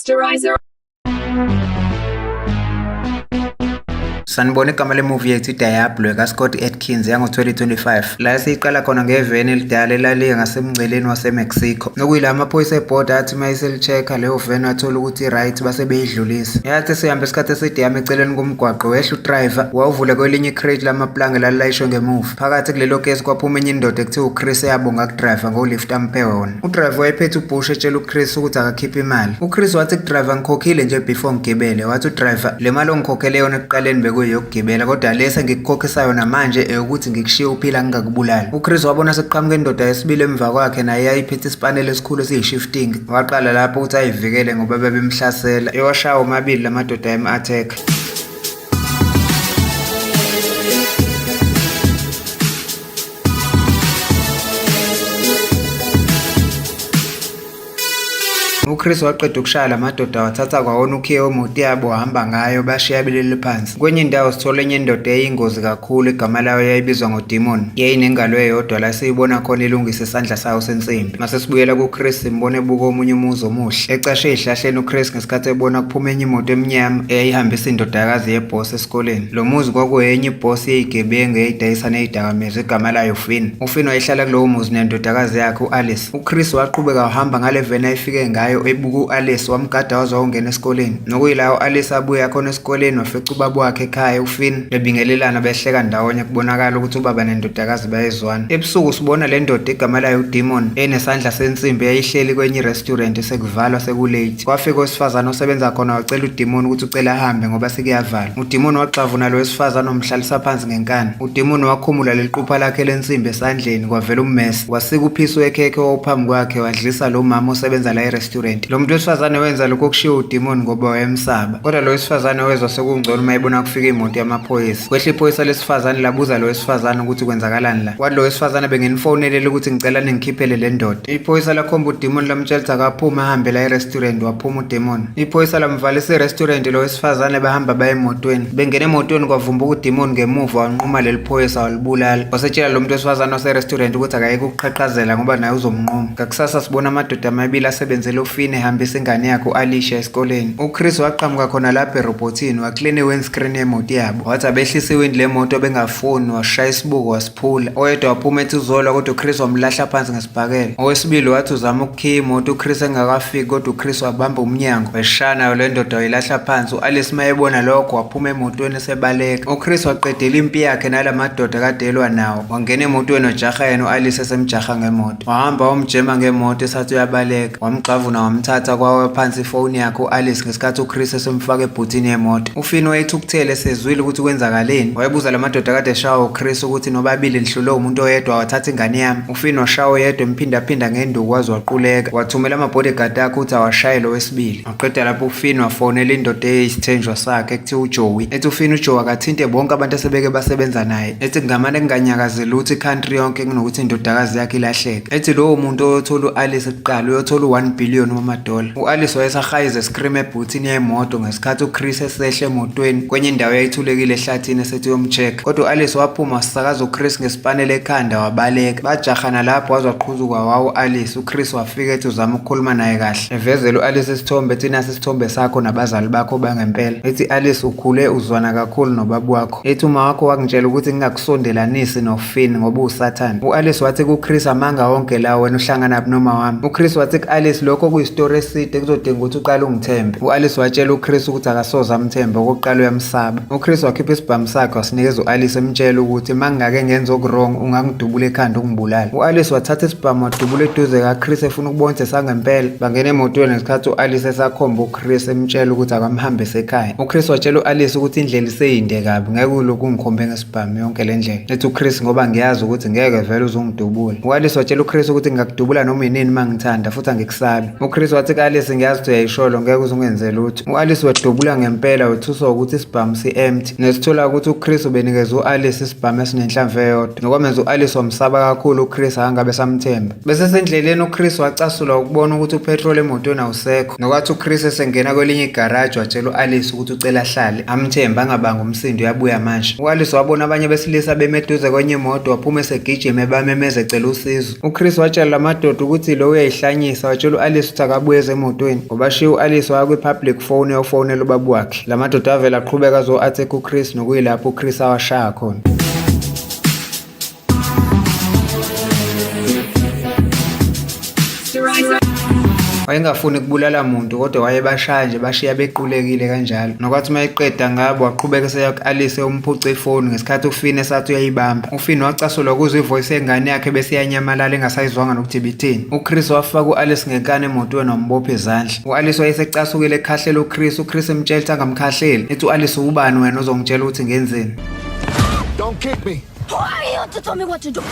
Masterizer. Sanibona igama le-movie yethu iDiablo kaScott Adkins yango-2025 la siyiqala khona ngeveni elidala elaliye ngasemngceleni waseMexico. Nokuyila amaphoyisa ebhoda athi mayiseli-check-a leyo veni wathola ukuthi i-right base beyidlulisa. Yathi sihamba isikhathi eside yama eceleni komgwaqo wehla udriver wawuvula kwelinye icrate lamaplanga lalilayishwe ngemuva. Phakathi kulelo kesi kwaphuma enye indoda ekuthiwa uChris eyabonga kudriver ngolift amphe wona. Udriver wayephethe uBush etshela uChris ukuthi akakhiphe imali. uChris wathi kudriver ngikhokhile nje before ngigibele. Wathi udriver le mali ongikhokhele yona ekuqaleni yokugibela kodwa lesa ngikukhokhisa yona manje eyokuthi ngikushiye uphila ngingakubulali. uChris wabona seqhamuka indoda yesibili emva kwakhe naye yayiphethe isipaneli esikhulu esiyi-shifting. Waqala lapho ukuthi ayivikele ngoba bebemhlasela ewashawa omabili lamadoda ayem-attack. uChris waqeda ukushaya lamadoda wathatha kwawona ukhiye wemoto yabo wahamba ngayo bashiya belele phansi. Kwenye indawo sithola enye indoda eyingozi kakhulu igama layo yayibizwa ngoDemon. Yayinengalo eyodwa la siyibona khona ilungisa isandla sayo sensimbi. Mase sibuyela kuChris simbone ebuka omunye umuzi omuhle. Ecashe ey'hlahleni uChris ngesikhathi ebona kuphuma enye imoto emnyama eyayihambisa indodakazi yebhosi esikoleni. Lo muzi kwakuyenye ibhosi yeyigebengu eyayidayisa neyidakamizwa igama layo Finn. uFinn wayehlala kulowo muzi nendodakazi yakhe u-Alice. uChris waqhubeka wahamba ngale veni ayifike ngayo ebuka u-Alice wamgada waze wawungena esikoleni. Nokuyila u-Alice abuya khona esikoleni wafica ubaba wakhe ekhaya uFinn bebingelelana behleka ndawonye kubonakala ukuthi ubaba nendodakazi bayezwana. Ebusuku sibona le ndoda igama layo uDemon enesandla sensimbi yayihleli kwenye i-restaurant sekuvalwa sekulate. Kwafika owesifazane osebenza khona wacela uDemon ukuthi ucela ahambe ngoba sekuyavalwa. uDemon waxavuna lo wesifazane wamhlalisa phansi ngenkani. uDemon wakhumula leliqupha lakhe lensimbi esandleni kwavela ummesi wasika uphisi wekhekhe owawuphambi kwakhe wadlisa lo mama osebenza la e-restaurant. Lo muntu wesifazane wenza lokho kushiya uDemon ngoba wayemsaba. Kodwa lo wesifazane wezwa sekungcono mayibona kufika imoto yamaphoyisa. Kwehla iphoyisa lesifazane labuza lo wesifazane ukuthi kwenzakalani la. Wathi lo wesifazane benginifonelele ukuthi ngicela ningikhiphele le ndoda. Iphoyisa lakhomba uDemon lamtshela ukuthi akaphuma ahambe la e-restaurant waphuma uDemon. Iphoyisa lamvalisa e-restaurant lo wesifazane bahamba baye emotweni. Bengena emotweni kwavumbuka uDemon ngemuva wanquma leli phoyisa walibulala. Wasetshela lo muntu wesifazane wase-restaurant ukuthi akayeke ukuqhaqhazela ngoba naye uzomnquma. Ngakusasa sibona amadoda amabili asebenzele uFinn ehambisa ingane yakhe u-Alicia esikoleni. uChris waqhamuka khona lapha erobotini waklina i-windscreen yemoto yabo. Wathi abehlisa iwindi lemoto bengafoni washaya isibuko wasiphula. Oyedwa waphuma ethi uzolwa kodwa uChris wamlahla phansi ngesibhakela. Owesibili wathi uzama ukukhiya imoto uChris engakafiki kodwa uChris wabamba umnyango weshaya nayo le ndoda wayilahla phansi. u-Alice mayebona lokho waphuma emotweni esebaleka. uChris waqedela impi yakhe nala madoda kade elwa nawo wangena emotweni wajaha yena u-Alice esemjaha ngemoto. Wahamba wamjema ngemoto esathi uyabaleka wamxavuna wamthatha kwawe phansi ifoni yakhe u-Alice ngesikhathi uChris esemfaka ebhutini yemoto. uFinn wayethukuthele sezwile ukuthi kwenzakaleni. Wayebuza la madoda kade eshawa uChris ukuthi nobabili lihlule umuntu oyedwa wathatha ingane yami. uFinn washawa yedwa emphindaphinda ngenduku waze waquleka. Wathumela ama-bodyguard akhe ukuthi awashaye lo wesibili. Waqeda lapho uFinn wafonela indoda eyisithenjwa sakhe ekuthiwa uJoey. Ethi uFinn uJoey akathinte bonke abantu asebeke basebenza naye. Ethi ngamane kunganyakazeli ukuthi i-country yonke kunokuthi indodakazi yakhe ilahleke. Ethi lowo muntu oyothola u-Alice ekuqala uyothola u-1 billion wamadola. u-Alice wayesahayiza escream ebhutini yemoto ngesikhathi uChris esehla emotweni kwenye indawo eyayithulekile ehlathini esethi yomcheck. Kodwa u-Alice waphuma wasakaza uChris ngesipaneli ekhanda wabaleka. Bajahana lapho waze waqhuzuka wawo u-Alice. uChris wafika ethi uzama ukukhuluma naye kahle. Evezela u-Alice isithombe ethi nasi isithombe sakho nabazali bakho bangempela. Ethi Alice ukhule uzwana kakhulu nobaba wakho. Ethi uma wakho wakungitshela ukuthi ngingakusondelanisi noFinn ngoba usathane. u-Alice wathi kuChris amanga wonke lawo wena uhlangana noma wami. uChris wathi ku-Alice lokho kuyisitori eside kuzodinga ukuthi uqale ungithembe. u-Alice watshela uChris ukuthi akasoze amthembe okokuqala uyamsaba. uChris wakhipha isibhamu sakhe wasinikeza u-Alice emtshela ukuthi mangingake ngenza okurong ungangidubula ekhanda ungibulala. u-Alice wathatha isibhamu wadubula eduze kaChris efuna ukubona sangempela. Bangena emotweni ngesikhathi u-Alice esakhomba uChris emtshela ukuthi akamhambise ekhaya. uChris watshela u-Alice ukuthi indlela iseyinde kabi ngeke ulokhu ungikhombe ngesibhamu yonke le ndlela. Ethi uChris ngoba ngiyazi ukuthi ngeke vele uzungidubula. u-Alice watshela uChris ukuthi ngingakudubula noma yinini mangithanda futhi angikusabi. uChris wathi ku-Alice ngiyazi ukuthi uyayisholo ngeke uzungenze lutho. u-Alice wadubula ngempela wethuswa ukuthi isibhamu si-empty. Nesithola ukuthi uChris ubenikeza u-Alice isibhamu esinenhlamvu eyodwa. Nokwamenza u-Alice wamsaba kakhulu uChris akangabe samthemba. Bese sendleleni uChris wacasula ukubona ukuthi upetrol emotweni awusekho. Nokwathi uChris esengena kwelinye igaraji watshela u-Alice ukuthi ucela ahlale amthemba angabanga umsindo uyabuya manje. u-Alice wabona abanye besilisa bemeduze kwenye imoto waphuma esegijima ebamemeza ecela usizo. uChris watshela la madoda ukuthi lo uyayihlanyisa watshela u-Alice ukuthi akabuyeze emotweni ngoba bashiya u-Alice waya kwi-public phone yofonela ubaba wakhe. La madoda avela aqhubeka azo-attack uChris nokuyilapho uChris awashaya khona. Wayengafuni kubulala muntu kodwa wayebashaya nje bashiya bequlekile kanjalo. Nokwathi mayeqeda ngabo waqhubeka eseya ku-Alice umphuca ifoni ngesikhathi uFinn esathi uyayibamba. uFinn wacasulwa kuzwa ivoice yengane yakhe bese iyanyamalala engasayizwanga nokuthi ibithini. uChris wafaka u-Alice ngenkani emotweni wambopha izandla. u-Alice wayesecasukile ekhahlela uChris emtshela ukuthi angamkhahleli. Ethi u-Alice ubani wena ozongitshela ukuthi ngenzeni? Don't kick me. Who are you to tell me what to do?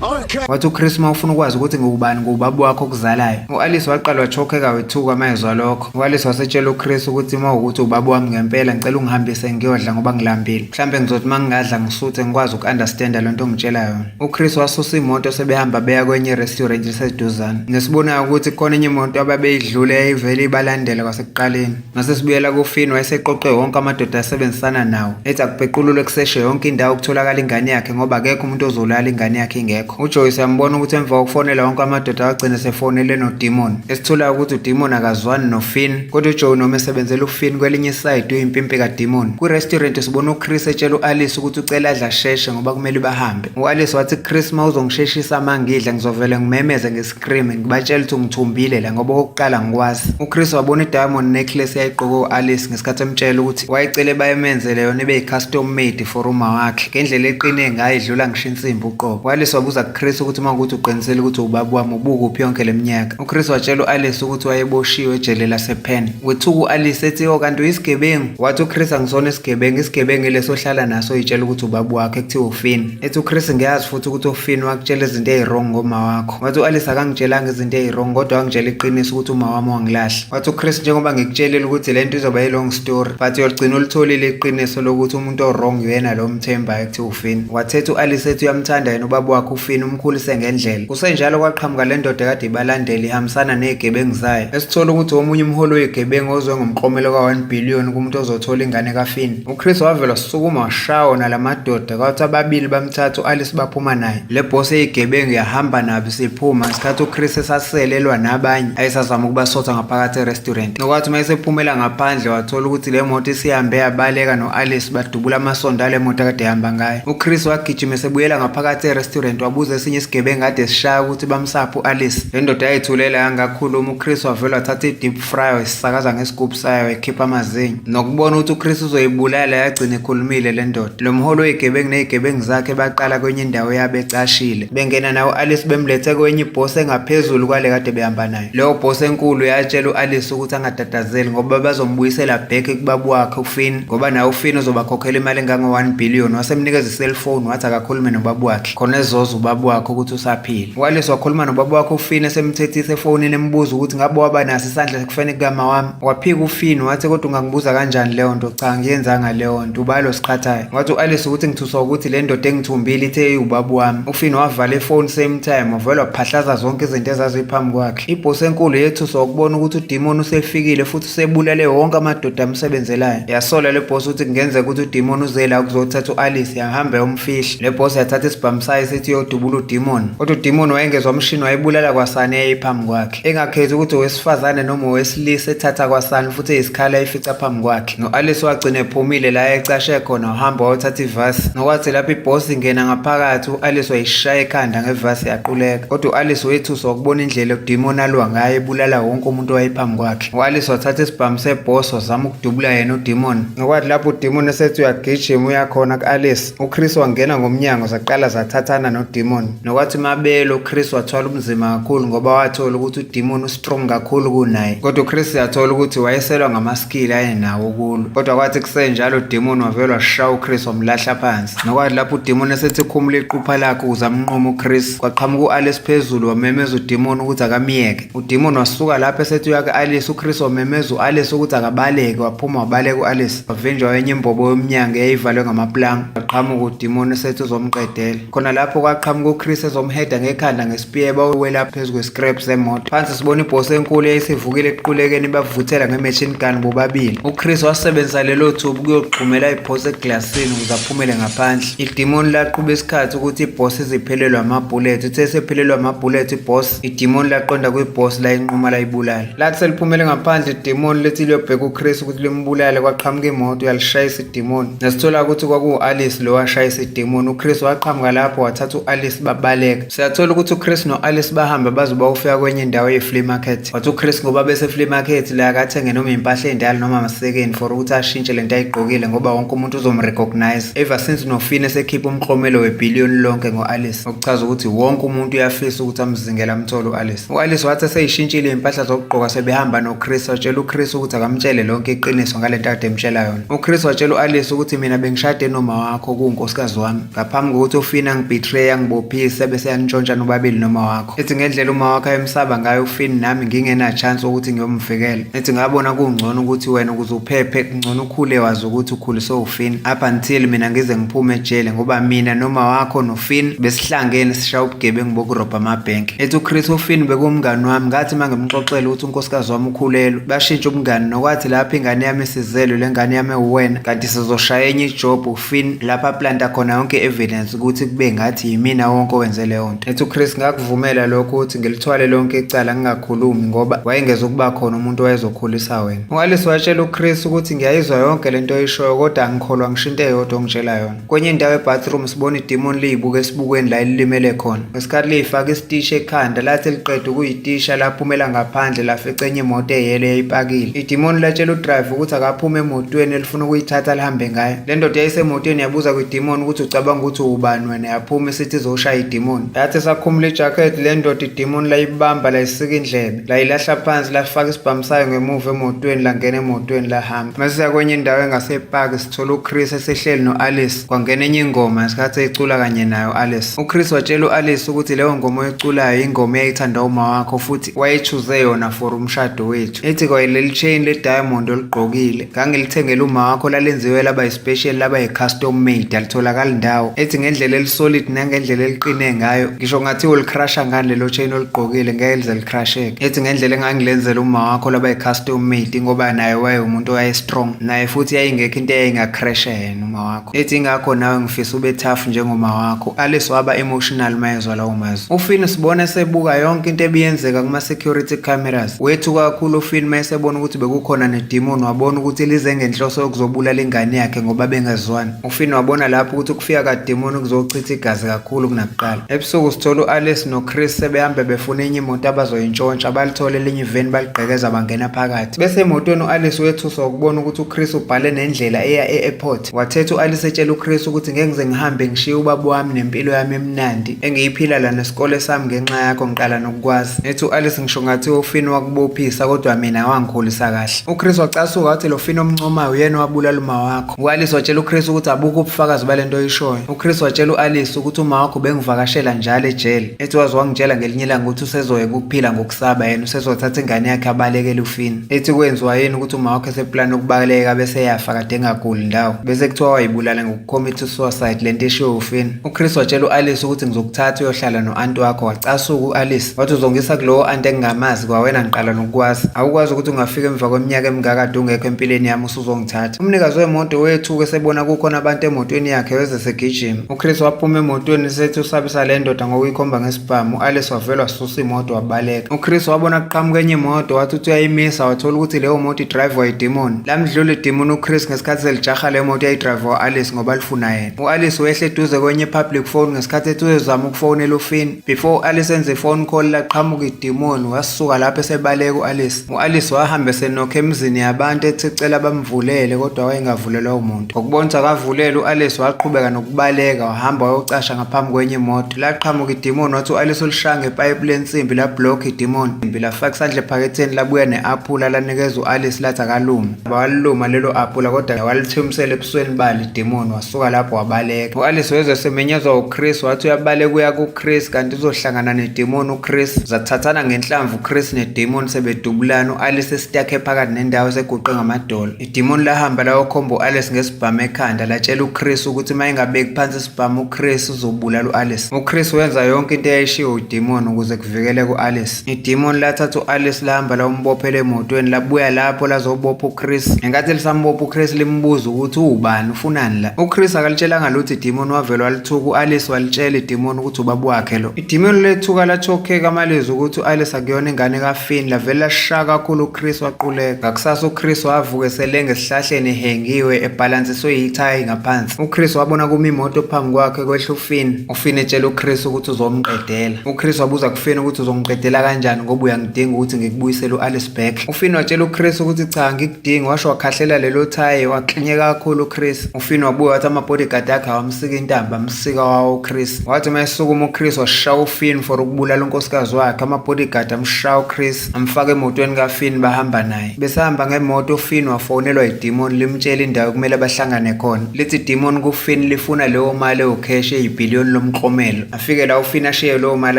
Okay. Wathi uChris ufuna ukwazi ukuthi ngubani ngubaba wakho okuzalayo. u-Alice waqala wachokheka wethuka mayezwa lokho. u-Alice wasetshela uChris ukuthi uma ukuthi ubaba wami ngempela ngicela ungihambise ngiyodla ngoba ngilambile. Mhlambe ngizothi mangingadla ngisuthe ngikwazi uku-understanda lento ongitshela yona. uChris wasusa imoto sebehamba beya kwenye restaurant eseduzane. Nesibonayo ukuthi khona enye imoto ababeyidlule eyayivele ibalandela kwasekuqaleni. Nasesibuyela kuFinn wayeseqoqe wonke amadoda asebenzisana nawo. Ethi akuphequlule kuseshe yonke indawo ukutholakala ingane yakhe ngoba akekho umuntu ozolala ingane yakhe ingekho. uJoyce yambona ukuthi emva kokufonela wonke amadoda wagcina sefonele noDemon. Esithola ukuthi uDemon akazwani noFinn kodwa uJoe noma esebenzela uFinn kwelinye iside uyimpimpi kaDemon. Ku-restaurant sibona uChris etshela u-Alice ukuthi ucela adla sheshe ngoba kumele bahambe. u-Alice wathi Chris mawuzongisheshisa mangidla ngizovele ngimemeze ngescream ngibatshela ukuthi ngithumbile la ngoba okokuqala ngikwazi. uChris wabona i-diamond necklace yayigqoke u-Alice ngesikhathi emtshela ukuthi wayecele bayemenzele yona ibe yi-custom made for uma wakhe ngendlela eqine ngayo idlula ngisho insimbi uqobo. u-Alice wabuza uChris ukuthi mawukuthi uqinisele ukuthi ubaba wami ubukuphi yonke leminyaka. uChris watshela u-Alice ukuthi wayeboshiwe ejele lasePenn. wethuka u-Alice ethi kanti uyisigebengu. wathi uChris angisona isigebengu leso ohlala naso yitshela ukuthi ubaba wakhe ekuthiwa uFinn. ethi uChris ngiyazi futhi ukuthi uFinn wakutshela izinto ezirong ngoma wakho. wathi u-Alice akangitshelanga izinto ezirong kodwa wangitshela iqiniso ukuthi uma wami wangilahla. wathi uChris njengoba ngikutshelile ukuthi lento izoba yi-long story but yogcina ulitholile iqiniso lokuthi umuntu orong yena lo mthembayo ekuthiwa uFinn. wathetha u-Alice ethi uyamthanda yena ubaba wakhe uFinn umkhulise ngendlela. kusenjalo kwaqhamuka le ndoda kade ibalandela ihambisana nezigebengu zayo. esithola ukuthi omunye umholi wezigebengu ozwe ngomklomelo ka-1 billion kumuntu ozothola ingane kaFinn. uChris wavela wasukuma washawa nala madoda kwathi ababili bamthatha u-Alice baphuma naye. le boss eyigebengu yahamba nabo siphuma ngesikhathi uChris esaselelwa nabanye ayesazama ukubasotha ngaphakathi e-restaurant. nokwathi mayesephumela ngaphandle wathola ukuthi le moto isihambe yabaleka no-Alice badubula amasondo ale moto akade ehamba ngayo. uChris wagijima esebuyela ngaphakathi e-restaurant wabuza esinye isigebengu kade sishaya ukuthi bamsaphi u-Alice. le ndoda yayithulela kangakhuluma. uChris wavela wathatha i-deep fry wayisakaza ngesigubhu sayo wayikhipha amazinyo. nokubona ukuthi uChris uzoyibulala yagcina ekhulumile le ndoda. lo mholi wezigebengu nezigebengu zakhe baqala kwenye indawo yabo ecashile. bengena nawo u-Alice bemlethe kwenye ibhosi engaphezulu kwale kade behamba nayo. leyo bhosi enkulu yatshela u-Alice ukuthi angatatazeli ngoba bazombuyisela back kubaba wakhe uFinn ngoba naye uFinn uzobakhokhela imali engango-1 billion. wasemnikeza i-cellphone wathi akakhulume nobaba wakhe khona ezoza ubaba wakhe ukuthi usaphile. u-Alice wakhuluma nobaba wakhe uFinn esemthethisa efonini embuza ukuthi ngabe waba naso isandla sekufanele kama wami. waphika uFinn wathi kodwa ungangibuza kanjani leyo nto? cha ngiyenzanga leyo nto ubalo siqhathayo. wathi u-Alice ukuthi ngithuswa ukuthi le ndoda engithumbile ithe ubaba wami. uFinn wavala ifoni same time wavela waphahlaza zonke izinto ezaziphambi kwakhe. ibhosi enkulu yethuswa ukubona ukuthi uDemon usefikile futhi usebulale wonke amadoda amsebenzelayo. yasola le boss ukuthi kungenzeka ukuthi uDemon uze la ukuzothatha u-Alice yahamba yomfihla. le boss yathatha isibhamu sayo sithi yodubula uDemon kodwa uDemon wayengezwa umshini wayibulala kwasani eyayiphambi kwakhe engakhethi ukuthi owesifazane noma owesilisa ethatha kwasani futhi eyisikhala eyifica phambi kwakhe. no-Alice wagcina ephumile la ecashe khona wahamba wayothatha ivasi. nokwathi lapho ibhosi ingena ngaphakathi u-Alice wayishaya ekhanda ngevasi yaquleka kodwa u-Alice wethuswa ukubona indlela uDemon alwa ngayo ebulala wonke umuntu owayephambi kwakhe. u-Alice wathatha isibhamu sebhoss wazama ukudubula yena uDemon. nokwathi lapho uDemon esethi uyagijima uyakhona ku-Alice uChris wangena ngomnyango zaqala zathathana noDemon. nokwathi mabelo uChris wathwala ubunzima kakhulu ngoba wathola ukuthi uDemon ustrong kakhulu kunaye kodwa uChris yathola ukuthi wayeselwa ngamaskili ayenawo kulo. kodwa kwathi kusenjalo uDemon wavela washaya uChris wamlahla phansi. nokwathi lapho uDemon esethi khumula iqupha lakhe ukuze amnqume uChris kwaqhamuka u-Alice phezulu wamemeza uDemon ukuthi akamiyeke. uDemon wasuka lapho esethi uyake Alice. uChris wamemeza u-Alice ukuthi akabaleke waphuma wabaleka u-Alice wavinjwa wenye imbobo yomnyango eyayivalwe ngamaplanga. waqhamuka uDemon esethi uzomqedela. khona lapho kwaqhamuka aqhamuka uChris ezomheda ngekhanda ngespear bawela phezu kwescraps zemoto. Phansi sibona iboss enkulu eyayisivukile equlekeni bavuthela ngemachine gun bobabili. uChris wasebenzisa lelo thubu ukuyogqumela iboss eglassini ukuze aphumele ngaphandle. Idemon laqhuba isikhathi ukuthi iboss iziphelelwe amabullet. Uthe sephelelwe amabullet iboss, idemon laqonda kwiboss la inquma la ibulala. Lathi seliphumele ngaphandle idemon lethi liyobheka uChris ukuthi limbulale kwaqhamuka imoto yalishayisa idemon. Nesithola ukuthi kwaku-Alice lo washayisa idemon. uChris waqhamuka lapho wathatha u-Alice babaleka. Siyathola ukuthi uChris no-Alice bahamba baze bayofika kwenye indawo ye-flea market. Wathi uChris ngoba bese flea market la akathenge noma impahla endala noma amasekeni for ukuthi ashintshe lento ayigqokile ngoba wonke umuntu uzomrecognize. Ever since noFinn esekhipha umklomelo we-billion lonke ngo-Alice, okuchaza ukuthi wonke umuntu uyafisa ukuthi amzingele amthole u-Alice. u-Alice wathi eseyishintshile impahla zokugqoka sebehamba noChris, watshela uChris ukuthi akamtshele lonke iqiniso ngalento ade emtshela yona. uChris watshela u-Alice ukuthi mina bengishade noma wakho kuwunkosikazi wami ngaphambi kokuthi uFinn angibetray angibophise bese yangitshontsha nobabili noma wakho. Ethi ngendlela uma wakho ayemsaba ngayo uFinn nami ngingena chance ukuthi ngiyomvikela. Ethi ngabona kungcono ukuthi wena ukuze uphephe kungcono ukhule wazi ukuthi ukhuliswe uFinn up until mina ngize ngiphume ejele ngoba mina noma wakho noFinn besihlangene sishaya ubugebengu bokurobha amabhenki. Ethi uChris uFinn bekumngani wami ngathi mangimxoxela ukuthi unkosikazi wami ukhulelwe bashintsha ubungani nokwathi lapha ingane yami esizelwe le ngane yami uwena kanti sizoshaya enye ijob uFinn lapha planta khona yonke evidence ukuthi kube ngathi yimina wonke owenze leyo nto. Ethi uChris ngakuvumela lokho ukuthi ngilithwale lonke icala ngingakhulumi ngoba wayengeze ukuba khona umuntu owayezokhulisa wena. u-Alice watshela uChris ukuthi ngiyayizwa yonke lento oyishoyo kodwa angikholwa ngisho into eyodwa ongitshela yona. Kwenye indawo ebathroom sibona idemon liyibuka esibukweni la lilimele khona. Ngesikhathi liyifaka isitishi ekhanda lathi liqeda ukuyitisha laphumela ngaphandle lafica enye imoto eyele eyayipakile. idemon latshela udriver ukuthi akaphume emotweni elifuna ukuyithatha lihambe ngayo. Le ndoda yayisemotweni yabuza kwidemon ukuthi ucabanga ukuthi ubani wena, yaphuma isithi izoshaya idemon. Yathi sakhumula ijacket le ndoda idemon layibamba layisika indlebe layilahla phansi lafaka isibhamu sayo ngemuva emotweni langena emotweni lahamba. Masiya kwenye indawo engasepaki sithola uChris esehleli no-Alice kwangena enye ingoma ngesikhathi eyicula kanye nayo u-Alice. uChris watshela u-Alice ukuthi leyo ngoma oyiculayo ingoma eyayithanda uma wakho futhi wayechuze yona for umshado wethu. Ethi kwayileli chain le diamond oligqokile ngangilithengela uma wakho lalenziwe laba yi-special laba yi-custom made alitholakala ndawo. Ethi ngendlela elisolid nangendlela eliqine ngayo ngisho ngathi ulicrasha ngani lelo chain oligqokile ngeke lize licrasheke. Ethi ngendlela engangilenzela uma wakho laba yi-custom made ngoba naye waye umuntu owaye strong naye futhi yayingekho into eyayingacrasha yena uma wakho. Ethi ingakho nawe ngifisa ube tough njengoma wakho. Alice waba emotional mayezwa lawo mazwi. uFinn sibona esebuka yonke into ebiyenzeka kuma-security cameras. Wethu kakhulu uFinn mayesebona ukuthi bekukhona nedemon wabona ukuthi lize ngenhloso yokuzobulala ingane yakhe ngoba bengazwani. uFinn wabona lapho ukuthi ukufika kademon kuzochitha igazi kakhulu kunakuqala. Ebusuku sithola u-Alice noChris sebehambe befuna enye imoto abazoyintshontsha balithole elinye iveni baligqekeza bangena phakathi. Bese emotweni u-Alice wethuswa ukubona ukuthi uChris ubhale nendlela eya e-airport. Wathetha u-Alice etshela uChris ukuthi ngeke ngize ngihambe ngishiye ubaba wami nempilo yami emnandi engiyiphila la nesikole sami ngenxa yakho ngiqala nokukwazi. Ethi u-Alice ngisho ngathi uFinn wakubophisa kodwa mina wangikhulisa kahle. uChris wacasuka wathi lo Finn omncomayo uyena wabulala uma wakho. u-Alice watshela uChris ukuthi abukho ubufakazi balento oyishoyo. uChris watshela u-Alice ukuthi uma wakho bengivakashela njalo ejele. Ethi wazi wangitshela ngelinye ilanga ukuthi usezoyeka ukuphila ngokusaba yena usezothatha ingane yakhe abalekele uFinn. Ethi kwenziwa yini ukuthi uma wakho eseplana ukubaleka bese yafa kade engaguli ndawo bese kuthiwa wayibulala ngokucommit suicide lento eshiwo uFinn. uChris watshela u-Alice ukuthi ngizokuthatha uyohlala no-anti wakho. wacasuka u-Alice wathi uzongisa kulowo anti engingamazi kwawena ngiqala nokukwazi. awukwazi ukuthi ungafika emva kweminyaka emingaka ungekho empilweni yami usuzongithatha. umnikazi wemoto wethuke sebona kukhona abantu emotweni yakhe weze segijima. uChris waphuma emotweni sethi usabisa le ndoda ngokuyikhomba ngesibhamu. u-Alice wavela wasusa imoto wabaleka. uChris wabona kuqhamuka enye imoto wathi uthi uyayimisa wathola ukuthi leyo moto idrive wayidemon. lamdlula idemon uChris ngesikhathi selijaha le moto yayidrive wa-Alice ngoba lifuna yena. u-Alice wehle eduze kwenye public phone ngesikhathi ethi uyozama ukufonela uFinn. Before u-Alice enze phone call laqhamuka idemon wasuka lapho esebaleka u-Alice. u-Alice wahamba esenokho emzini yabantu ethi cela bamvulele kodwa wayengavulelwa umuntu. ngokubona akavulele u-Alice waqhubeka nokubaleka wahamba wayocasha ngaphambi kwenye imoto. laqhamuka idemon wathi u-Alice ulishaya ngepayipi lensimbi la block idemon lafaka isandla ephaketheni labuya ne-aphula lanikeza u-Alice lathi akaluma. waliluma lelo aphula kodwa walithimsela ebusweni balo idemon wasuka lapho wabaleka. u-Alice wezwe semenyezwa uChris wathi uyabaleka uya kuChris kanti uzohlangana nedemon uChris. zathathana ngenhlamvu uChris nedemon sebedubulana. u-Alice esitakhe phakathi nendawo seguqe ngamadolo. idemon lahamba layokhomba u-Alice ngesibhamu ekhanda latshela uChris ukuthi uma engabeki phansi isibhamu uChris uzobulala ukuzobulala u-Alice. UChris wenza yonke into eyayishiwo udemon ukuze kuvikeleke u-Alice. Idemon lathatha u-Alice lahamba lambophela emotweni labuya lapho lazobopha uChris. Ngenkathi lisambopha uChris limbuza ukuthi ubani ufunani la. uChris akalitshelanga lutho idemon wavela walithuka u-Alice walitshela idemon ukuthi ubaba wakhe lo. Idemon lethuka lachokheka amalizwi ukuthi u-Alice akuyona ingane kaFinn lavela lashaya kakhulu uChris waquleka. Ngakusasa uChris wavuka eselenge esihlahleni ehengiwe ebhalansiswe yithayi ngaphansi. uChris wabona kuma imoto phambi kwakhe kwehla uFinn. uFinn etshela uChris ukuthi uzomqedela. uChris wabuza kuFinn ukuthi uzomqedela kanjani ngoba uyangidinga ukuthi ngikubuyisele u-Alice back. uFinn watshela uChris ukuthi cha ngikudinga washo wakhahlela lelo thayi waklinyeka kakhulu uChris. uFinn wabuya wathi ama-bodyguard akhe awamsika intamba amsika wawo uChris. wathi mayesukuma uChris washaya uFinn for ukubulala unkosikazi wakhe. ama-bodyguard amshaya uChris amfaka emotweni kaFinn bahamba naye. Besahamba ngemoto uFinn wafonelwa idemon limtshela indawo kumele bahlangane khona. lithi idemon kuFinn lifuna leyo mali ewukhesh eyibhiliyoni lomklomelo. afike la uFinn ashiye leyo mali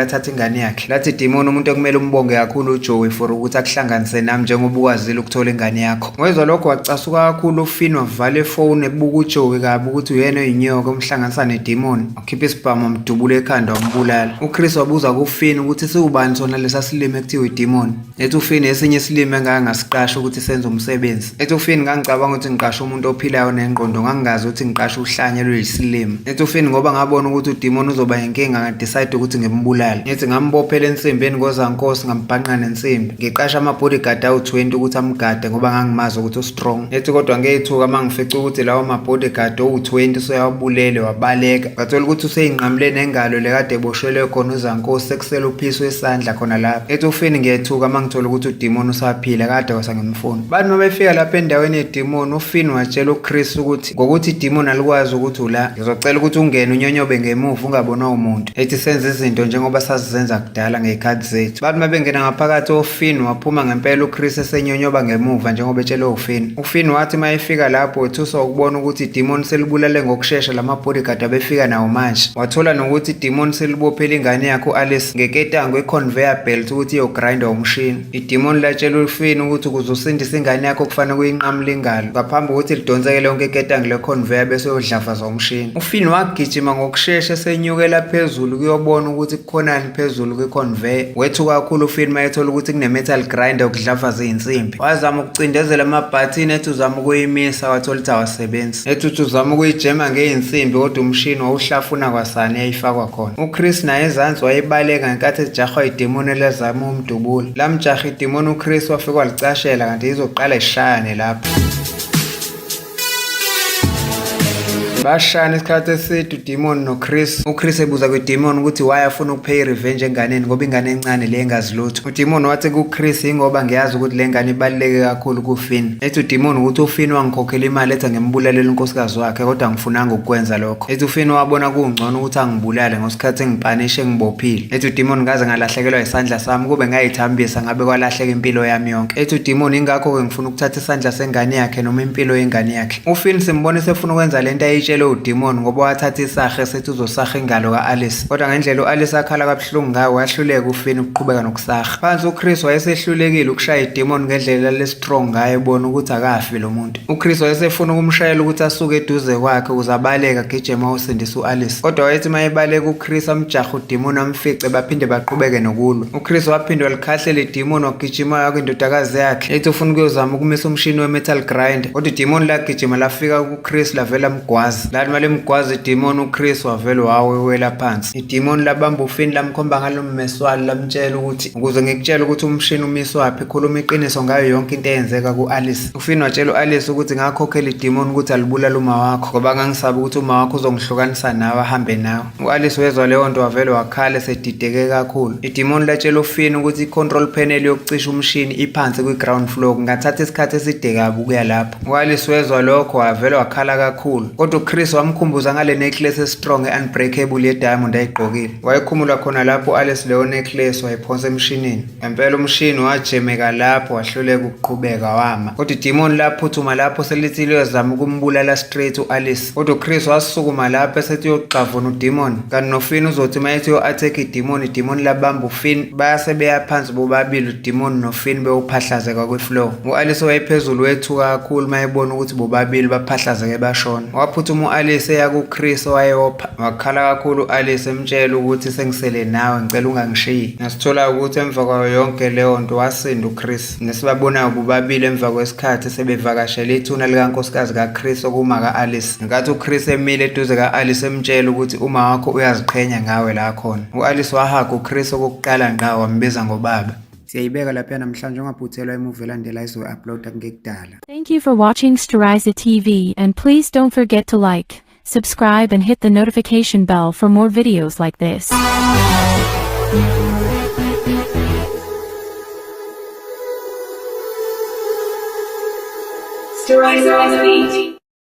athatha ingane yakhe. lathi idemon umuntu ekumele umbonge kakhulu uJoey for ukuthi akuhlanganise nami njengoba ukwazile ukuthola ingane yakho. ngezwa lokho wacasuka kakhulu uFinn wavala ifoni ebuka uJoey kabi ukuthi uyena oyinyoka umhlanganisa nedemon. wakhipha isibhamu wamdubula ekhanda wambulala. uChris wabuza kuFinn ukuthi siwubani sona lesa silime ekuthiwa idemon. ethi uFinn esinye isilime engangasiqasha ukuthi senze umsebenzi. ethi uFinn ngangicabanga ukuthi ngiqashe umuntu ophilayo nengqondo ngangazi ukuthi ngiqashe uhlanyelo yisilime. ethi uFinn ngoba ngabona ukuthi udemon uzoba inkinga ngadecide ukuthi ngimbulale. ethi ngambophela ensimbeni ngozankosi ngambhanqa nensimbi. ngiqasha ama-bodyguard awu-20 ukuthi amgade ngoba ngangimazi ukuthi ustrong. ethi kodwa ngeyithuka mangifica ukuthi lawo ma-bodyguard owu-20 soyawabulele wabaleka. ngathola ukuthi useyinqamule nengalo lekade eboshwelwe khona uzankosi sekusele uphiso esandla khona lapho. ethi uFinn ngiyethuka mangithola ukuthi udemon usaphila kade wasangimfuna. bathi mabefika lapha endaweni yedemon uFinn watshela uChris ukuthi ngokuthi idemon alikwazi ukuthi ula ngizocela ukuthi ungene unyonyobe ngemuva ungabonwa umuntu. ethi senze izinto njengoba sazizenza kudala ngey'khathi zethu. bathi mabengena ngaphakathi uFinn waphuma ngempela uChris esenyonyoba ngemuva njengoba etshelwe uFinn. uFinn wathi mayefika lapho wethuswa ukubona ukuthi idemon selibulale ngokushesha lama-bodyguard abefika nawo manje. wathola nokuthi idemon selibophela ingane yakhe u-Alice ngeketango e-conveyor belt ukuthi iyogrinda umshini. idemon latshela uFinn ukuthi ukuze usindise ingane yakho kufanele kuyinqamule ingalo ngaphambi kokuthi lidonseke lonke iketango le-conveyor bese uyodlafaza umshini. uFinn wagijima ngokushesha esenyukela phezulu kuyobona ukuthi kukhonani phezulu kwe-conveyor. wethuka kakhulu uFinn mayethola ukuthi kune-metal grinder ukudlafaza iy'nsimbi. wazama ukucindezela amabhathini ethi uzama ukuyimisa wathola ukuthi awasebenzi. ethi uthi uzama ukuyijema ngey'nsimbi kodwa umshini wawuhlafuna kwasani yayifakwa khona. uChris naye ezansi wayebaleka ngenkathi ejahwa idemon elazama umdubula. lamjaha idemon uChris wafika walicashela kanti izoqala ishayane lapho. bashana isikhathi eside udemon noChris. uChris ebuza kwidemon ukuthi why afuna ukupheya irevenge enganeni ngoba ingane encane le engazi lutho. udemon wathi kuChris ingoba ngiyazi ukuthi le ngane ibaluleke kakhulu kuFinn. ethi udemon ukuthi uFinn wangikhokhela imali ethi ngimbulalele unkosikazi wakhe kodwa angifunanga ukukwenza lokho. ethi uFinn wabona kungcono ukuthi angibulale ngesikhathi engipanishe ngibophile. ethi udemon ngaze ngalahlekelwa isandla sami kube ngayithambisa ngabe kwalahleka impilo yami yonke. ethi udemon ingakho-ke ngifuna ukuthatha isandla sengane yakhe noma impilo yengane yakhe. uFinn simbone sefuna ukwenza lento ayitshele udemon ngoba wathatha isaha esethi uzosaha ingalo ka-Alice. kodwa ngendlela u-Alice akhala kabuhlungu ngayo wahluleka uFinn ukuqhubeka nokusaha. phansi uChris wayesehlulekile ukushaya idemon ngendlela le-strong ngayo ebona ukuthi akafi lo muntu. uChris wayesefuna ukumshayela ukuthi asuke eduze kwakhe ukuze abaleke agijima usindisa u-Alice. kodwa wayethi mayebaleka uChris amjaha udemon amfice baphinde baqhubeke nokulwa. uChris waphinde walikhahlela idemon wagijima yakho indodakazi yakhe. ethi ufuna ukuyozama ukumisa umshini we-metal grinder. kodwa idemon lagijima lafika kuChris lavela mgwazi. lathi malimgwazi idemon uChris wavele wawela phansi. idemon labamba uFinn lamkhomba ngalo mmeswalo lamtshela ukuthi ukuze ngikutshela ukuthi umshini umiswaphi khuluma iqiniso ngayo yonke into eyenzeka ku-Alice. uFinn watshela u-Alice ukuthi ngakhokhela idemon ukuthi alibulala uma wakho ngoba ngangisaba ukuthi uma wakho uzongihlukanisa nawe ahambe nawe. u-Alice wezwa leyo nto wavele wakhala esedideke kakhulu. idemon latshela uFinn ukuthi i-control panel yokucisha umshini iphansi kwi-ground floor kungathatha isikhathi eside kabi ukuya lapho. u-Alice wezwa lokho wavele wakhala kakhulu. kodwa uChris wamkhumbuza ngale necklace estrong e-unbreakable ye-diamond ayigqokile. wayekhumula khona lapho u-Alice leyo necklace wayiphonsa emshinini. ngempela umshini wajemeka lapho wahluleka ukuqhubeka wama. kodwa idemon laphuthuma lapho selithi liyozama ukumbulala straight u-Alice. kodwa uChris wasukuma lapho esethi uyoxavuna udemon. kanti noFinn uzothi mayethi yo-attack idemon labamba uFinn bayase beya phansi bobabili udemon noFinn bewuphahlazeka kwi-floor. u-Alice wayephezulu wethuka kakhulu mayebona ukuthi bobabili baphahlazeke bashona. waphuthuma uma u-Alice eya kuChris owayopha wakhala kakhulu u-Alice emtshela ukuthi sengisele nawe ngicela ungangishiyi. Nasithola ukuthi emva kwayo yonke leyo nto wasinda uChris. Nesibabonayo bobabili emva kwesikhathi sebevakashela ithuna likankosikazi kaChris okuma ka-Alice. Ngenkathi uChris emile eduze ka-Alice emtshela ukuthi uma wakho uyaziqhenya ngawe la khona. U-Alice wahaga uChris okokuqala ngqa wambiza ngobaba. Siyayibeka lapha namhlanje ungaphuthelwa imuvi elandela izo-uploada ngekudala. Thank you for watching Storiza TV, and please don't forget to like, subscribe and hit the notification bell for more videos like this. Storiza TV.